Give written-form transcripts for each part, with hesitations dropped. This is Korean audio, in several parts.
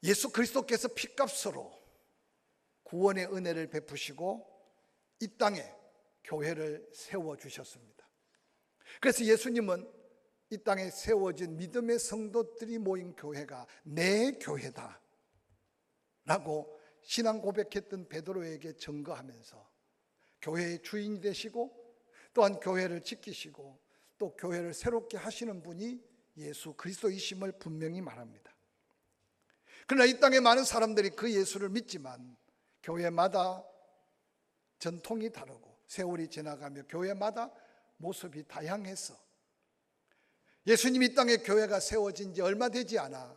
예수 그리스도께서 피값으로 구원의 은혜를 베푸시고 이 땅에 교회를 세워주셨습니다. 그래서 예수님은 이 땅에 세워진 믿음의 성도들이 모인 교회가 내 교회다 라고 신앙 고백했던 베드로에게 증거하면서 교회의 주인이 되시고 또한 교회를 지키시고 또 교회를 새롭게 하시는 분이 예수 그리스도이심을 분명히 말합니다. 그러나 이 땅에 많은 사람들이 그 예수를 믿지만 교회마다 전통이 다르고 세월이 지나가며 교회마다 모습이 다양해서 예수님이 이 땅에 교회가 세워진 지 얼마 되지 않아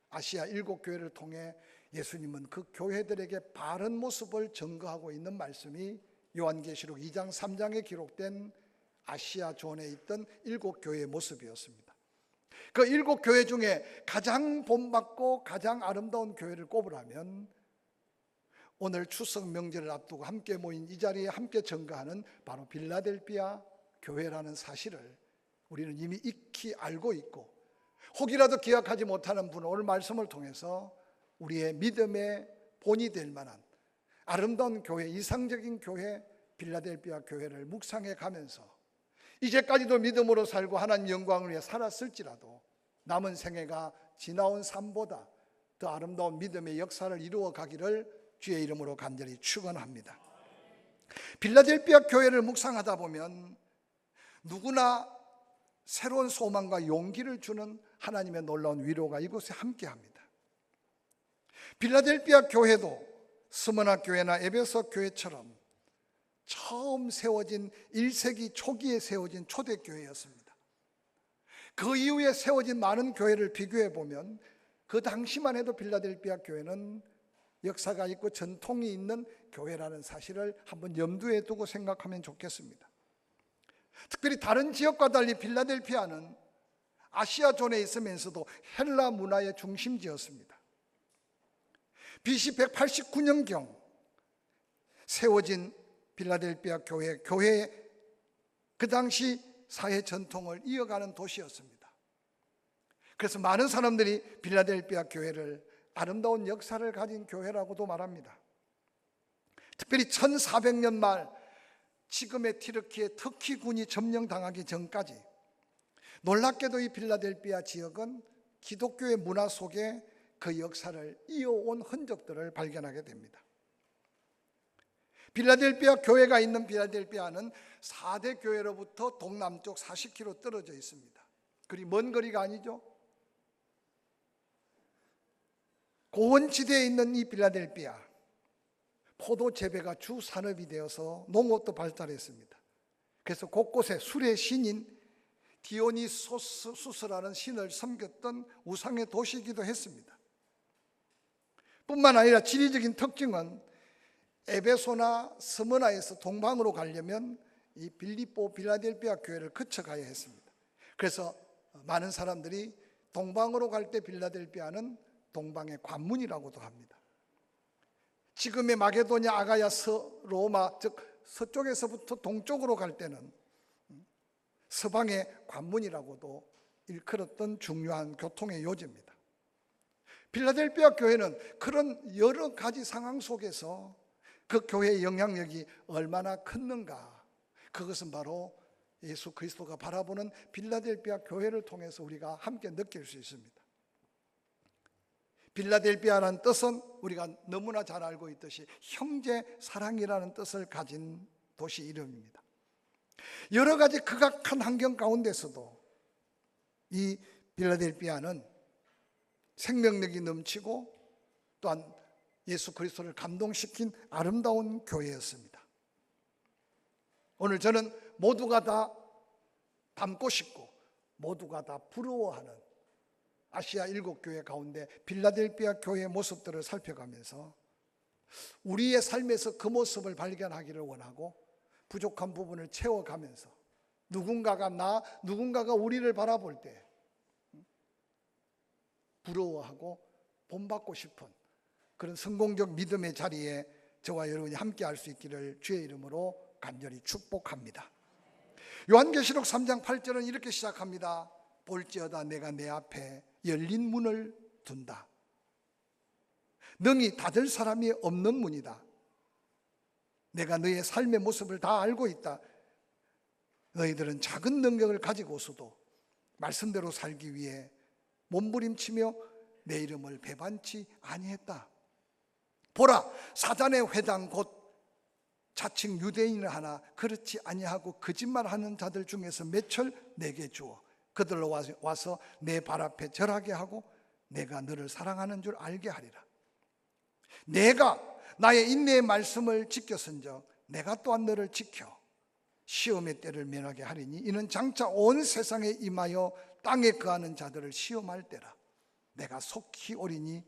아시아 7교회를 통해 예수님은 그 교회들에게 바른 모습을 증거하고 있는 말씀이 요한계시록 2장 3장에 기록된 아시아 존에 있던 7교회의 모습이었습니다. 그 7교회 중에 가장 본받고 가장 아름다운 교회를 꼽으라면 오늘 추석 명절을 앞두고 함께 모인 이 자리에 함께 증거하는 바로 빌라델비아 교회라는 사실을 우리는 이미 익히 알고 있고 혹이라도 기억하지 못하는 분은 오늘 말씀을 통해서 우리의 믿음의 본이 될 만한 아름다운 교회, 이상적인 교회 빌라델비아 교회를 묵상해 가면서 이제까지도 믿음으로 살고 하나님 영광을 위해 살았을지라도 남은 생애가 지나온 삶보다 더 아름다운 믿음의 역사를 이루어 가기를 주의 이름으로 간절히 축원합니다. 빌라델비아 교회를 묵상하다 보면 누구나 새로운 소망과 용기를 주는 하나님의 놀라운 위로가 이곳에 함께합니다. 빌라델비아 교회도 스무나 교회나 에베소 교회처럼 처음 세워진 1세기 초기에 세워진 초대교회였습니다. 그 이후에 세워진 많은 교회를 비교해 보면 그 당시만 해도 빌라델비아 교회는 역사가 있고 전통이 있는 교회라는 사실을 한번 염두에 두고 생각하면 좋겠습니다. 특별히 다른 지역과 달리 빌라델비아는 아시아 존에 있으면서도 헬라 문화의 중심지였습니다. BC 189년경 세워진 빌라델비아 교회의 그 당시 사회 전통을 이어가는 도시였습니다. 그래서 많은 사람들이 빌라델비아 교회를 아름다운 역사를 가진 교회라고도 말합니다. 특별히 1400년 말 지금의 튀르키예 터키군이 점령당하기 전까지 놀랍게도 이 빌라델비아 지역은 기독교의 문화 속에 그 역사를 이어온 흔적들을 발견하게 됩니다. 빌라델비아 교회가 있는 빌라델비아는 4대 교회로부터 동남쪽 40km 떨어져 있습니다. 그리 먼 거리가 아니죠. 고원지대에 있는 이 빌라델비아, 포도 재배가 주 산업이 되어서 농업도 발달했습니다. 그래서 곳곳에 술의 신인 디오니소스라는 신을 섬겼던 우상의 도시이기도 했습니다. 뿐만 아니라 지리적인 특징은 에베소나 스무나에서 동방으로 가려면 이 빌립보 빌라델비아 교회를 거쳐가야 했습니다. 그래서 많은 사람들이 동방으로 갈 때 빌라델비아는 동방의 관문이라고도 합니다. 지금의 마게도냐, 아가야, 로마, 즉 서쪽에서부터 동쪽으로 갈 때는 서방의 관문이라고도 일컬었던 중요한 교통의 요지입니다. 빌라델비아 교회는 그런 여러 가지 상황 속에서 그 교회의 영향력이 얼마나 컸는가, 그것은 바로 예수 그리스도가 바라보는 빌라델비아 교회를 통해서 우리가 함께 느낄 수 있습니다. 빌라델비아라는 뜻은 우리가 너무나 잘 알고 있듯이 형제 사랑이라는 뜻을 가진 도시 이름입니다. 여러 가지 극악한 환경 가운데서도 이 빌라델비아는 생명력이 넘치고 또한 예수 그리스도를 감동시킨 아름다운 교회였습니다. 오늘 저는 모두가 다 닮고 싶고 모두가 다 부러워하는 아시아 7교회 가운데 빌라델비아 교회의 모습들을 살펴가면서 우리의 삶에서 그 모습을 발견하기를 원하고 부족한 부분을 채워가면서 누군가가 우리를 바라볼 때 부러워하고 본받고 싶은 그런 성공적 믿음의 자리에 저와 여러분이 함께 할 수 있기를 주의 이름으로 간절히 축복합니다. 요한계시록 3장 8절은 이렇게 시작합니다. 볼지어다 내가 내 앞에 열린 문을 둔다. 능히 닫을 사람이 없는 문이다. 내가 너의 삶의 모습을 다 알고 있다. 너희들은 작은 능력을 가지고서도 말씀대로 살기 위해 몸부림치며 내 이름을 배반치 아니했다. 보라, 사단의 회당 곧 자칭 유대인을 하나 그렇지 아니하고 거짓말하는 자들 중에서 몇철 내게 주어 그들로 와서 내 발 앞에 절하게 하고 내가 너를 사랑하는 줄 알게 하리라. 내가 나의 인내의 말씀을 지켰은즉 내가 또한 너를 지켜 시험의 때를 면하게 하리니 이는 장차 온 세상에 임하여 땅에 거하는 자들을 시험할 때라. 내가 속히 오리니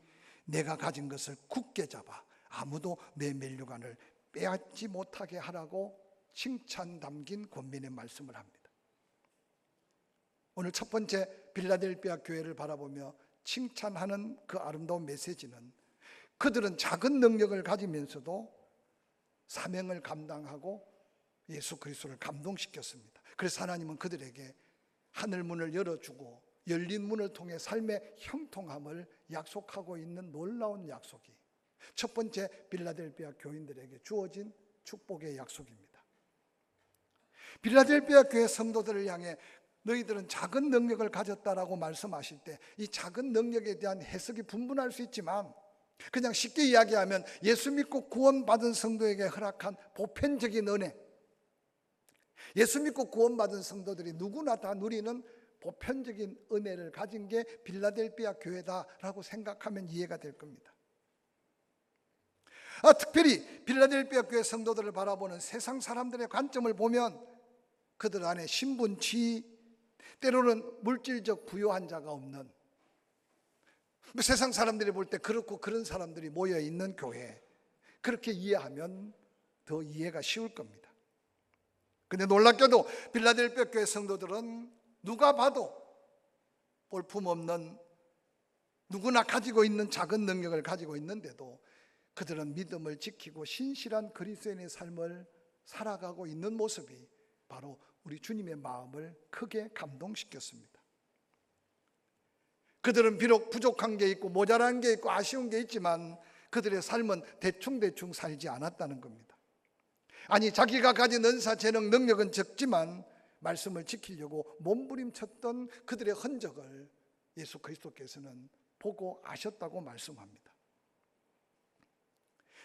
내가 가진 것을 굳게 잡아 아무도 내 면류관을 빼앗지 못하게 하라고 칭찬 담긴 권면의 말씀을 합니다. 오늘 첫 번째 빌라델비아 교회를 바라보며 칭찬하는 그 아름다운 메시지는 그들은 작은 능력을 가지면서도 사명을 감당하고 예수 그리스도를 감동시켰습니다. 그래서 하나님은 그들에게 하늘 문을 열어주고 열린 문을 통해 삶의 형통함을 약속하고 있는 놀라운 약속이 첫 번째 빌라델비아 교인들에게 주어진 축복의 약속입니다. 빌라델비아 교회 성도들을 향해 너희들은 작은 능력을 가졌다라고 말씀하실 때 이 작은 능력에 대한 해석이 분분할 수 있지만 그냥 쉽게 이야기하면 예수 믿고 구원받은 성도에게 허락한 보편적인 은혜, 예수 믿고 구원받은 성도들이 누구나 다 누리는 보편적인 은혜를 가진 게 빌라델비아 교회다라고 생각하면 이해가 될 겁니다. 특별히 빌라델비아 교회 성도들을 바라보는 세상 사람들의 관점을 보면 그들 안에 신분, 지위, 때로는 물질적 부유한 자가 없는, 세상 사람들이 볼 때 그렇고 그런 사람들이 모여 있는 교회, 그렇게 이해하면 더 이해가 쉬울 겁니다. 근데 놀랍게도 빌라델비아 교회 성도들은 누가 봐도 볼품없는, 누구나 가지고 있는 작은 능력을 가지고 있는데도 그들은 믿음을 지키고 신실한 그리스도인의 삶을 살아가고 있는 모습이 바로 우리 주님의 마음을 크게 감동시켰습니다. 그들은 비록 부족한 게 있고 모자란 게 있고 아쉬운 게 있지만 그들의 삶은 대충대충 살지 않았다는 겁니다. 아니, 자기가 가진 은사, 재능, 능력은 적지만 말씀을 지키려고 몸부림쳤던 그들의 흔적을 예수 그리스도께서는 보고 아셨다고 말씀합니다.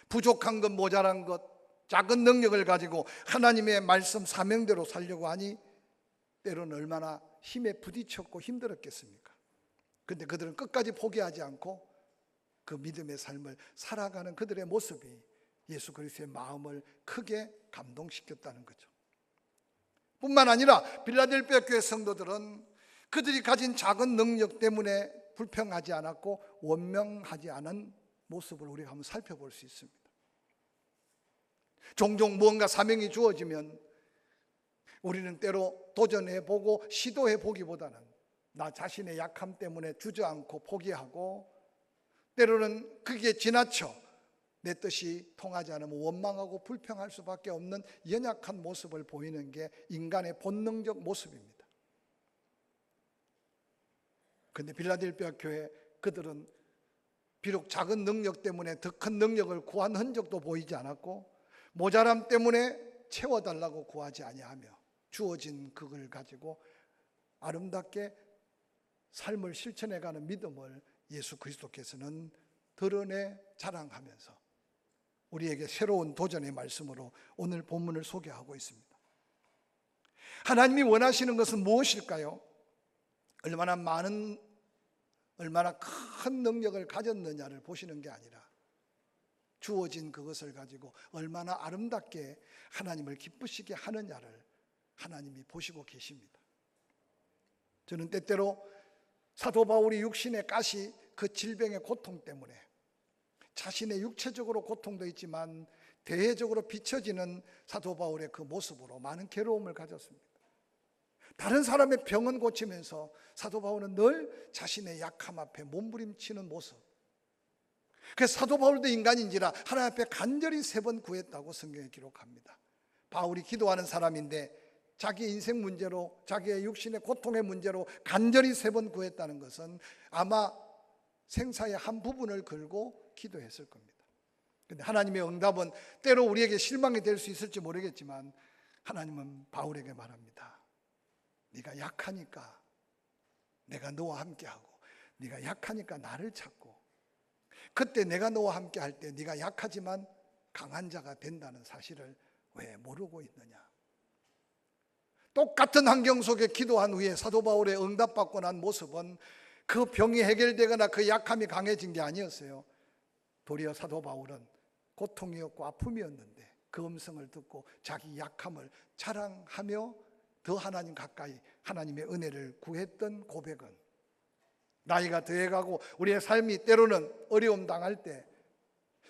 부족한 것, 모자란 것, 작은 능력을 가지고 하나님의 말씀 사명대로 살려고 하니 때로는 얼마나 힘에 부딪혔고 힘들었겠습니까? 근데 그들은 끝까지 포기하지 않고 그 믿음의 삶을 살아가는 그들의 모습이 예수 그리스도의 마음을 크게 감동시켰다는 거죠. 뿐만 아니라 빌라델비아 교회 성도들은 그들이 가진 작은 능력 때문에 불평하지 않았고 원망하지 않은 모습을 우리가 한번 살펴볼 수 있습니다. 종종 무언가 사명이 주어지면 우리는 때로 도전해보고 시도해보기보다는 나 자신의 약함 때문에 주저앉고 포기하고 때로는 그게 지나쳐 내 뜻이 통하지 않으면 원망하고 불평할 수밖에 없는 연약한 모습을 보이는 게 인간의 본능적 모습입니다. 그런데 빌라델비아 교회 그들은 비록 작은 능력 때문에 더 큰 능력을 구한 흔적도 보이지 않았고 모자람 때문에 채워달라고 구하지 아니하며 주어진 그걸 가지고 아름답게 삶을 실천해가는 믿음을 예수 그리스도께서는 드러내 자랑하면서 우리에게 새로운 도전의 말씀으로 오늘 본문을 소개하고 있습니다. 하나님이 원하시는 것은 무엇일까요? 얼마나 큰 능력을 가졌느냐를 보시는 게 아니라 주어진 그것을 가지고 얼마나 아름답게 하나님을 기쁘시게 하느냐를 하나님이 보시고 계십니다. 저는 때때로 사도 바울이 육신의 가시, 그 질병의 고통 때문에 자신의 육체적으로 고통도 있지만 대외적으로 비춰지는 사도 바울의 그 모습으로 많은 괴로움을 가졌습니다. 다른 사람의 병은 고치면서 사도 바울은 늘 자신의 약함 앞에 몸부림치는 모습. 그래서 사도 바울도 인간인지라 하나님 앞에 간절히 3번 구했다고 성경에 기록합니다. 바울이 기도하는 사람인데 자기 인생 문제로, 자기의 육신의 고통의 문제로 간절히 3번 구했다는 것은 아마 생사의 한 부분을 걸고 기도했을 겁니다. 근데 하나님의 응답은 때로 우리에게 실망이 될 수 있을지 모르겠지만 하나님은 바울에게 말합니다. 네가 약하니까 내가 너와 함께하고, 네가 약하니까 나를 찾고, 그때 내가 너와 함께 할 때 네가 약하지만 강한 자가 된다는 사실을 왜 모르고 있느냐. 똑같은 환경 속에 기도한 후에 사도 바울의 응답받고 난 모습은 그 병이 해결되거나 그 약함이 강해진 게 아니었어요. 도리어 사도 바울은 고통이었고 아픔이었는데 그 음성을 듣고 자기 약함을 자랑하며 더 하나님 가까이 하나님의 은혜를 구했던 고백은, 나이가 더해가고 우리의 삶이 때로는 어려움 당할 때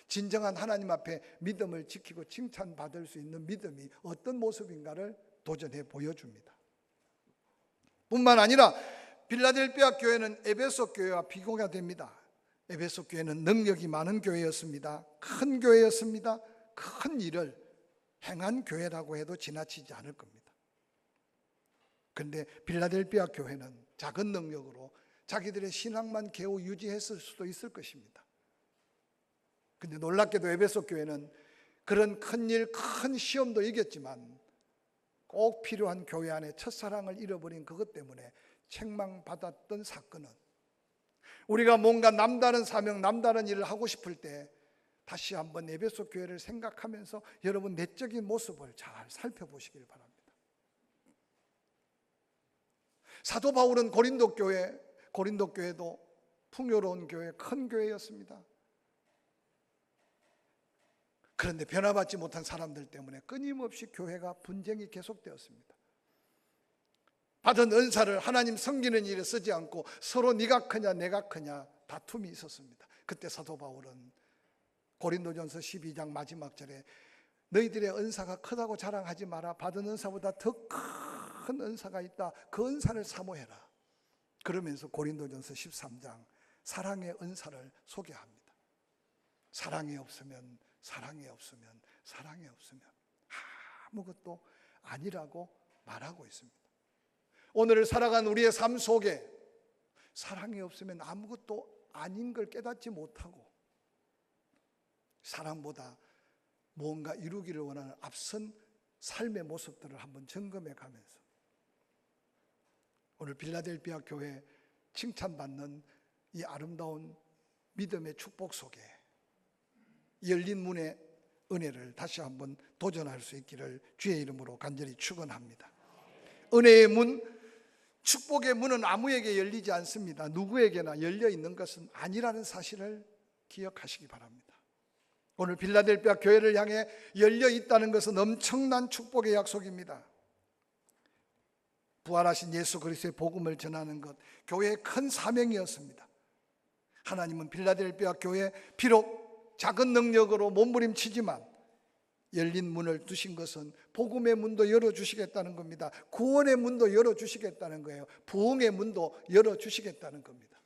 진정한 하나님 앞에 믿음을 지키고 칭찬받을 수 있는 믿음이 어떤 모습인가를 도전해 보여줍니다. 뿐만 아니라 빌라델비아 교회는 에베소 교회와 비교가 됩니다. 에베소 교회는 능력이 많은 교회였습니다. 큰 교회였습니다. 큰 일을 행한 교회라고 해도 지나치지 않을 겁니다. 그런데 빌라델비아 교회는 작은 능력으로 자기들의 신앙만 겨우 유지했을 수도 있을 것입니다. 그런데 놀랍게도 에베소 교회는 그런 큰 일, 큰 시험도 이겼지만 꼭 필요한 교회 안에 첫사랑을 잃어버린 그것 때문에 책망받았던 사건은, 우리가 뭔가 남다른 사명, 남다른 일을 하고 싶을 때 다시 한번 에베소 교회를 생각하면서 여러분 내적인 모습을 잘 살펴보시길 바랍니다. 사도 바울은 고린도 교회도 풍요로운 교회, 큰 교회였습니다. 그런데 변화받지 못한 사람들 때문에 끊임없이 교회가 분쟁이 계속되었습니다. 받은 은사를 하나님 섬기는 일에 쓰지 않고 서로 네가 크냐 내가 크냐 다툼이 있었습니다. 그때 사도 바울은 고린도전서 12장 마지막 절에 너희들의 은사가 크다고 자랑하지 마라. 받은 은사보다 더 큰 은사가 있다. 그 은사를 사모해라. 그러면서 고린도전서 13장 사랑의 은사를 소개합니다. 사랑이 없으면 아무것도 아니라고 말하고 있습니다. 오늘을 살아간 우리의 삶 속에 사랑이 없으면 아무것도 아닌 걸 깨닫지 못하고 사랑보다 무언가 이루기를 원하는 앞선 삶의 모습들을 한번 점검해 가면서 오늘 빌라델비아 교회 칭찬받는 이 아름다운 믿음의 축복 속에 열린 문의 은혜를 다시 한번 도전할 수 있기를 주의 이름으로 간절히 축원합니다. 은혜의 문, 축복의 문은 아무에게 열리지 않습니다. 누구에게나 열려 있는 것은 아니라는 사실을 기억하시기 바랍니다. 오늘 빌라델비아 교회를 향해 열려 있다는 것은 엄청난 축복의 약속입니다. 부활하신 예수 그리스도의 복음을 전하는 것, 교회의 큰 사명이었습니다. 하나님은 빌라델비아 교회에 비록 작은 능력으로 몸부림치지만 열린 문을 두신 것은 복음의 문도 열어주시겠다는 겁니다. 구원의 문도 열어주시겠다는 거예요. 부흥의 문도 열어주시겠다는 겁니다.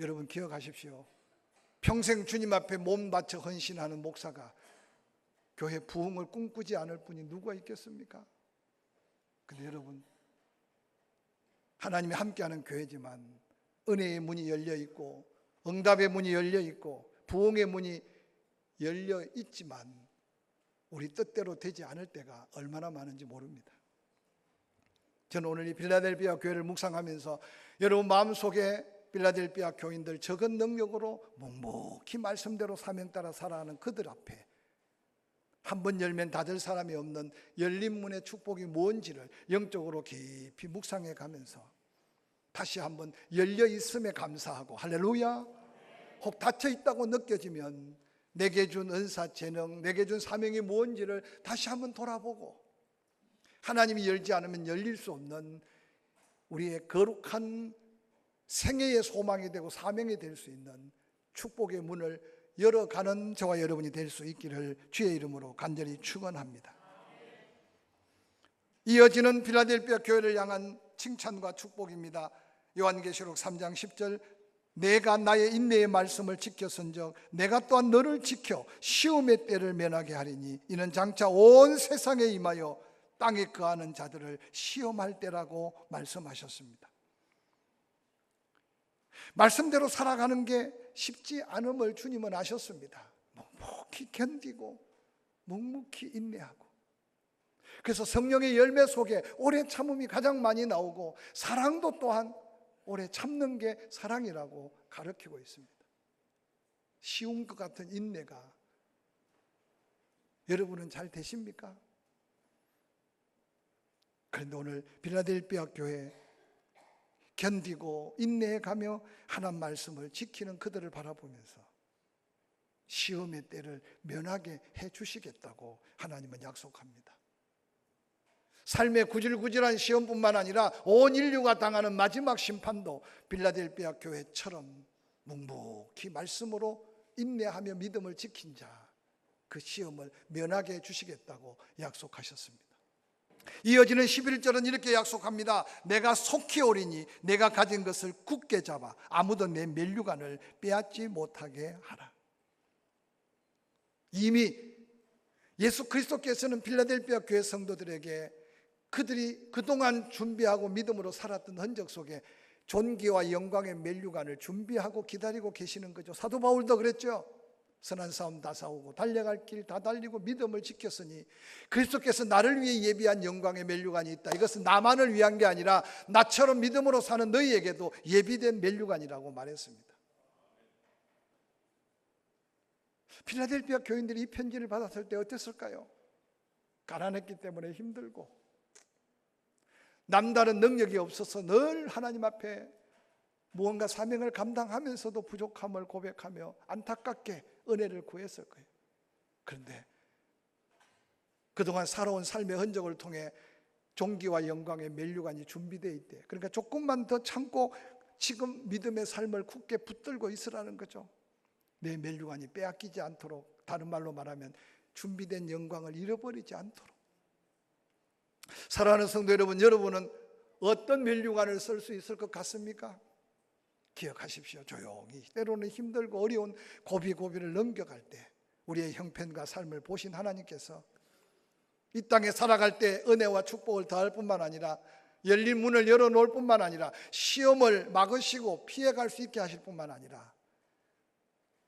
여러분 기억하십시오. 평생 주님 앞에 몸 바쳐 헌신하는 목사가 교회 부흥을 꿈꾸지 않을 분이 누가 있겠습니까? 근데 여러분, 하나님이 함께하는 교회지만 은혜의 문이 열려 있고 응답의 문이 열려 있고 부흥의 문이 열려 있지만 우리 뜻대로 되지 않을 때가 얼마나 많은지 모릅니다. 저는 오늘 이 빌라델비아 교회를 묵상하면서 여러분 마음속에 빌라델비아 교인들 적은 능력으로 묵묵히 말씀대로 사명 따라 살아가는 그들 앞에 한 번 열면 닫을 사람이 없는 열린 문의 축복이 뭔지를 영적으로 깊이 묵상해 가면서 다시 한번 열려 있음에 감사하고, 할렐루야. 혹 닫혀 있다고 느껴지면 내게 준 은사, 재능, 내게 준 사명이 뭔지를 다시 한번 돌아보고, 하나님이 열지 않으면 열릴 수 없는 우리의 거룩한 생애의 소망이 되고 사명이 될 수 있는 축복의 문을 열어가는 저와 여러분이 될 수 있기를 주의 이름으로 간절히 축원합니다. 이어지는 빌라델비아 교회를 향한 칭찬과 축복입니다. 요한계시록 3장 10절, 내가 나의 인내의 말씀을 지켰은즉 내가 또한 너를 지켜 시험의 때를 면하게 하리니 이는 장차 온 세상에 임하여 땅에 거하는 자들을 시험할 때라고 말씀하셨습니다. 말씀대로 살아가는 게 쉽지 않음을 주님은 아셨습니다. 묵묵히 견디고 묵묵히 인내하고, 그래서 성령의 열매 속에 오래 참음이 가장 많이 나오고, 사랑도 또한 오래 참는 게 사랑이라고 가르치고 있습니다. 쉬운 것 같은 인내가 여러분은 잘 되십니까? 그런데 오늘 빌라델피아 교회 견디고 인내해가며 하나님 말씀을 지키는 그들을 바라보면서 시험의 때를 면하게 해주시겠다고 하나님은 약속합니다. 삶의 구질구질한 시험뿐만 아니라 온 인류가 당하는 마지막 심판도 빌라델피아 교회처럼 묵묵히 말씀으로 인내하며 믿음을 지킨 자, 그 시험을 면하게 해주시겠다고 약속하셨습니다. 이어지는 11절은 이렇게 약속합니다. 내가 속히 오리니 내가 가진 것을 굳게 잡아 아무도 내 면류관을 빼앗지 못하게 하라. 이미 예수 그리스도께서는 빌라델피아 교회 성도들에게 그들이 그동안 준비하고 믿음으로 살았던 흔적 속에 존귀와 영광의 면류관을 준비하고 기다리고 계시는 거죠. 사도 바울도 그랬죠. 선한 싸움 다 싸우고 달려갈 길 다 달리고 믿음을 지켰으니 그리스도께서 나를 위해 예비한 영광의 면류관이 있다. 이것은 나만을 위한 게 아니라 나처럼 믿음으로 사는 너희에게도 예비된 면류관이라고 말했습니다. 필라델피아 교인들이 이 편지를 받았을 때 어땠을까요? 가난했기 때문에 힘들고 남다른 능력이 없어서 늘 하나님 앞에 무언가 사명을 감당하면서도 부족함을 고백하며 안타깝게 은혜를 구했을 거예요. 그런데 그동안 살아온 삶의 흔적을 통해 존귀와 영광의 면류관이 준비되어 있대. 그러니까 조금만 더 참고 지금 믿음의 삶을 굳게 붙들고 있으라는 거죠. 내 면류관이 빼앗기지 않도록, 다른 말로 말하면 준비된 영광을 잃어버리지 않도록. 사랑하는 성도 여러분, 여러분은 어떤 면류관을 쓸 수 있을 것 같습니까? 기억하십시오. 조용히 때로는 힘들고 어려운 고비고비를 넘겨갈 때 우리의 형편과 삶을 보신 하나님께서 이 땅에 살아갈 때 은혜와 축복을 더할 뿐만 아니라 열린 문을 열어놓을 뿐만 아니라 시험을 막으시고 피해갈 수 있게 하실 뿐만 아니라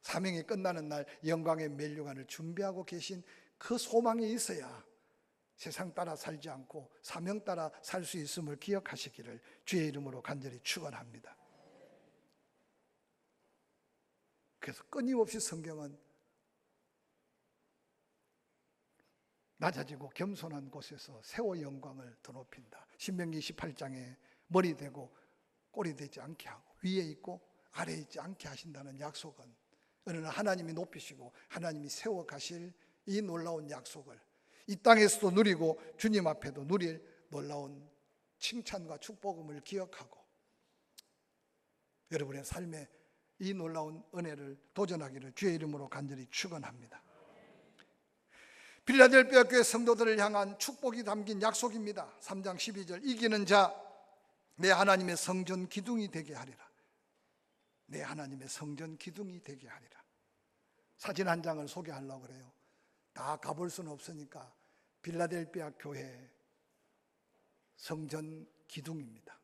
사명이 끝나는 날 영광의 면류관을 준비하고 계신 그 소망이 있어야 세상 따라 살지 않고 사명 따라 살 수 있음을 기억하시기를 주의 이름으로 간절히 축원합니다. 그래서 끊임없이 성경은 낮아지고 겸손한 곳에서 세워 영광을 더 높인다. 신명기 18장에 머리 되고 꼬리 되지 않게 하고 위에 있고 아래에 있지 않게 하신다는 약속은 어느 날 하나님이 높이시고 하나님이 세워 가실 이 놀라운 약속을 이 땅에서도 누리고 주님 앞에도 누릴 놀라운 칭찬과 축복음을 기억하고 여러분의 삶에 이 놀라운 은혜를 도전하기를 주의 이름으로 간절히 축원합니다. 필라델피아 교회 성도들을 향한 축복이 담긴 약속입니다. 3장 12절 이기는 자 내 하나님의 성전 기둥이 되게 하리라. 내 하나님의 성전 기둥이 되게 하리라. 사진 한 장을 소개하려고 그래요. 다 가볼 수는 없으니까 필라델피아 교회 성전 기둥입니다.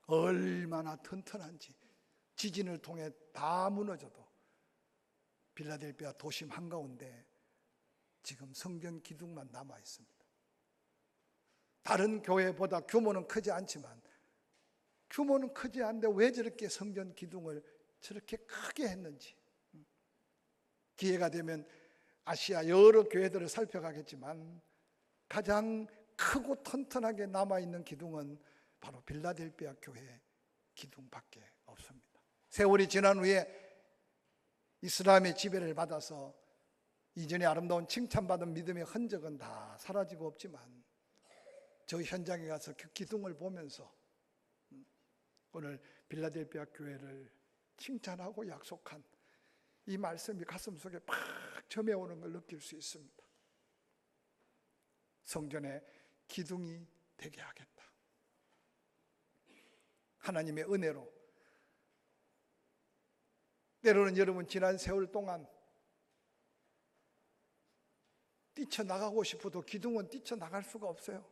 얼마나 튼튼한지 지진을 통해 다 무너져도 필라델피아 도심 한가운데 지금 성전 기둥만 남아 있습니다. 다른 교회보다 규모는 크지 않지만 규모는 크지 않은데 왜 저렇게 성전 기둥을 저렇게 크게 했는지 기회가 되면 아시아 여러 교회들을 살펴가겠지만 가장 크고 튼튼하게 남아있는 기둥은 바로 필라델피아 교회 기둥밖에 없습니다. 세월이 지난 후에 이슬람의 지배를 받아서 이전에 아름다운 칭찬받은 믿음의 흔적은 다 사라지고 없지만 저 현장에 가서 그 기둥을 보면서 오늘 필라델피아 교회를 칭찬하고 약속한 이 말씀이 가슴속에 팍 점해오는 걸 느낄 수 있습니다. 성전의 기둥이 되게 하겠다. 하나님의 은혜로 때로는 여러분 지난 세월 동안 뛰쳐나가고 싶어도 기둥은 뛰쳐나갈 수가 없어요.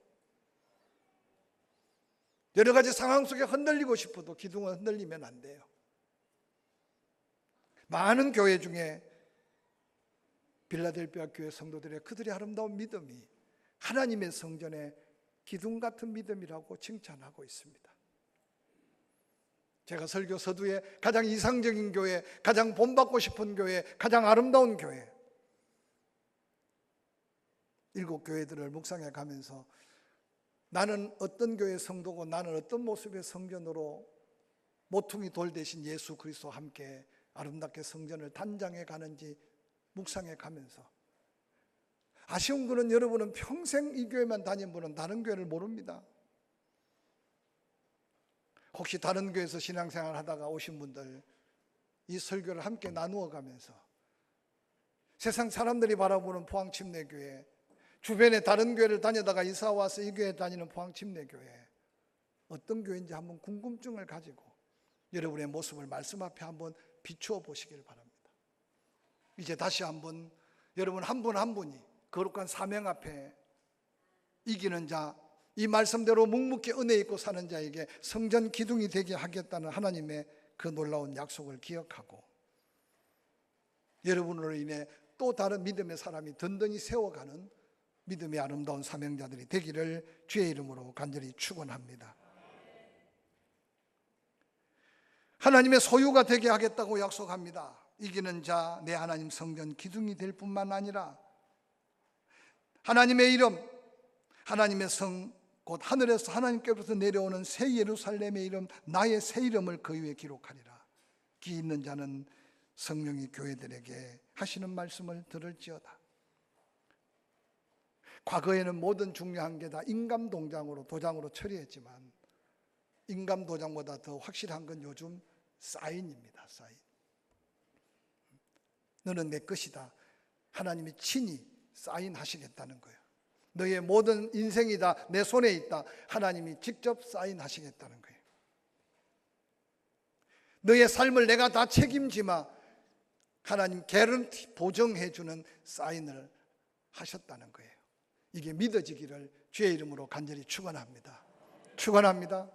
여러 가지 상황 속에 흔들리고 싶어도 기둥은 흔들리면 안 돼요. 많은 교회 중에 빌라델비아 교회 성도들의 그들의 아름다운 믿음이 하나님의 성전의 기둥 같은 믿음이라고 칭찬하고 있습니다. 제가 설교 서두에 가장 이상적인 교회, 가장 본받고 싶은 교회, 가장 아름다운 교회, 7교회들을 묵상해 가면서 나는 어떤 교회 성도고 나는 어떤 모습의 성전으로 모퉁이 돌 대신 예수 그리스도와 함께 아름답게 성전을 단장해 가는지 묵상해 가면서 아쉬운 것은 여러분은 평생 이 교회만 다닌 분은 다른 교회를 모릅니다. 혹시 다른 교회에서 신앙생활 하다가 오신 분들 이 설교를 함께 나누어 가면서 세상 사람들이 바라보는 포항침례교회, 주변에 다른 교회를 다니다가 이사 와서 이 교회 다니는 포항침례교회 어떤 교회인지 한번 궁금증을 가지고 여러분의 모습을 말씀 앞에 한번 비추어 보시길 바랍니다. 이제 다시 한번 여러분 한 분 한 분이 거룩한 사명 앞에 이기는 자, 이 말씀대로 묵묵히 은혜 있고 사는 자에게 성전 기둥이 되게 하겠다는 하나님의 그 놀라운 약속을 기억하고 여러분으로 인해 또 다른 믿음의 사람이 든든히 세워가는 믿음의 아름다운 사명자들이 되기를 주의 이름으로 간절히 축원합니다. 하나님의 소유가 되게 하겠다고 약속합니다. 이기는 자, 내 하나님 성전 기둥이 될 뿐만 아니라 하나님의 이름, 하나님의 성, 곧 하늘에서 하나님께로부터 내려오는 새 예루살렘의 이름, 나의 새 이름을 그 위에 기록하리라. 기 있는 자는 성령이 교회들에게 하시는 말씀을 들을지어다. 과거에는 모든 중요한 게 다 인감 도장으로 처리했지만 인감 도장보다 더 확실한 건 요즘 사인입니다. 사인. 너는 내 것이다. 하나님이 친히 사인하시겠다는 거예요. 너의 모든 인생이 다 내 손에 있다. 하나님이 직접 사인하시겠다는 거예요. 너의 삶을 내가 다 책임지마. 하나님 개런티 보증해 주는 사인을 하셨다는 거예요. 이게 믿어지기를 주의 이름으로 간절히 축원합니다. 축원합니다.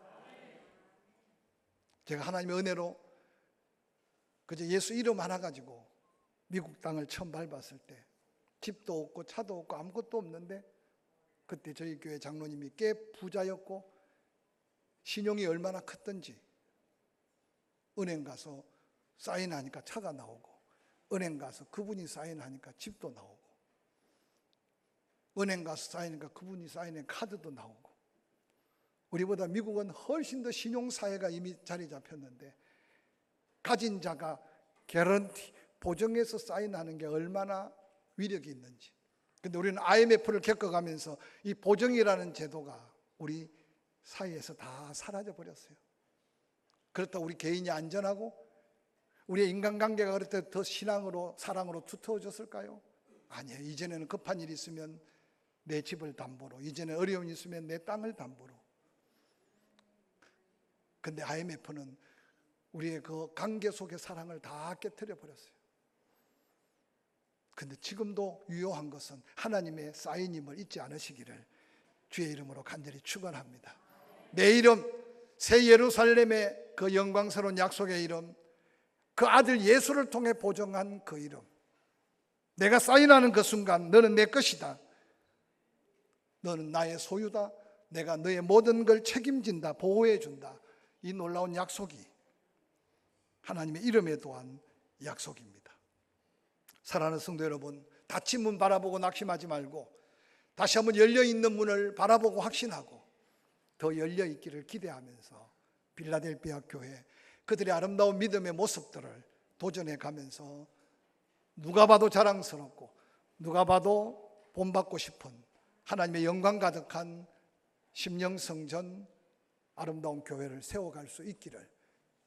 제가 하나님의 은혜로 그저 예수 이름 하나 가지고 미국 땅을 처음 밟았을 때 집도 없고 차도 없고 아무것도 없는데 그때 저희 교회 장로님이 꽤 부자였고 신용이 얼마나 컸던지 은행 가서 사인하니까 차가 나오고 은행 가서 그분이 사인하니까 집도 나오고 은행 가서 사인하니까 그분이 사인한 카드도 나오고 우리보다 미국은 훨씬 더 신용사회가 이미 자리 잡혔는데 가진 자가 개런티 보증해서 사인하는 게 얼마나 위력이 있는지. 근데 우리는 IMF를 겪어가면서 이 보증이라는 제도가 우리 사이에서 다 사라져 버렸어요. 그렇다고 우리 개인이 안전하고 우리의 인간관계가 그럴 때 더 신앙으로 사랑으로 두터워졌을까요? 아니에요. 이전에는 급한 일이 있으면 내 집을 담보로, 이전에 어려움이 있으면 내 땅을 담보로. 근데 IMF는 우리의 그 관계 속의 사랑을 다 깨트려 버렸어요. 근데 지금도 유효한 것은 하나님의 사인임을 잊지 않으시기를 주의 이름으로 간절히 축원합니다. 내 이름, 새 예루살렘의 그 영광스러운 약속의 이름, 그 아들 예수를 통해 보정한 그 이름, 내가 사인하는 그 순간 너는 내 것이다. 너는 나의 소유다. 내가 너의 모든 걸 책임진다. 보호해 준다. 이 놀라운 약속이 하나님의 이름에 또한 약속입니다. 사랑하는 성도 여러분, 닫힌 문 바라보고 낙심하지 말고 다시 한번 열려있는 문을 바라보고 확신하고 더 열려있기를 기대하면서 빌라델비아 교회 그들의 아름다운 믿음의 모습들을 도전해 가면서 누가 봐도 자랑스럽고 누가 봐도 본받고 싶은 하나님의 영광 가득한 심령성전 아름다운 교회를 세워갈 수 있기를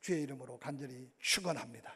주의 이름으로 간절히 축원합니다.